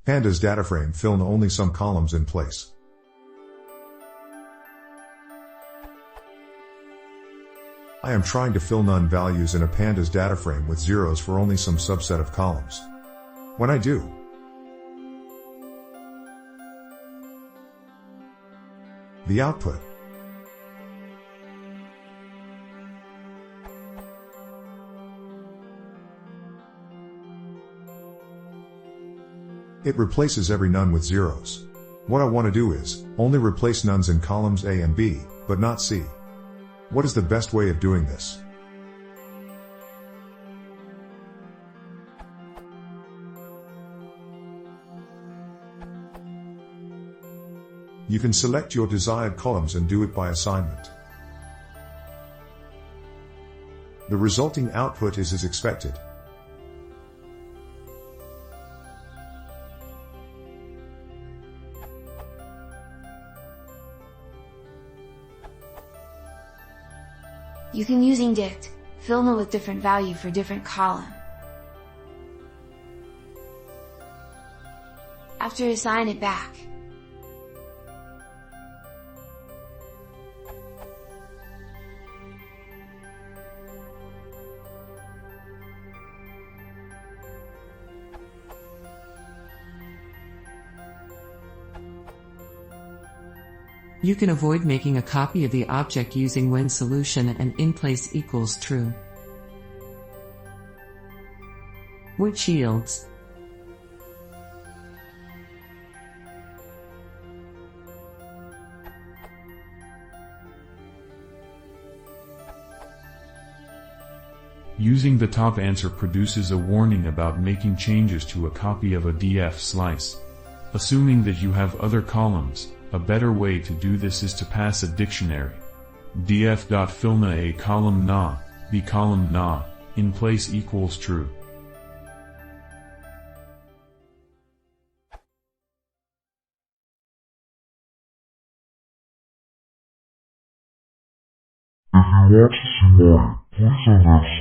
Pandas dataframe fillna only some columns in place. I am trying to fill none values in a pandas dataframe with zeros for only some subset of columns. When I do, the output it replaces every none with zeros. What I want to do is only replace nones in columns A and B, but not C. What is the best way of doing this? You can select your desired columns and do it by assignment. The resulting output is as expected. You can using dict, fillna with different value for different column. After assign it back. You can avoid making a copy of the object using when solution and in place equals true, which yields Using the top answer produces a warning about making changes to a copy of a df slice. Assuming that you have other columns, a better way to do this is to pass a dictionary. df.fillna a column na, b column na, in place equals true. If you want to see more, please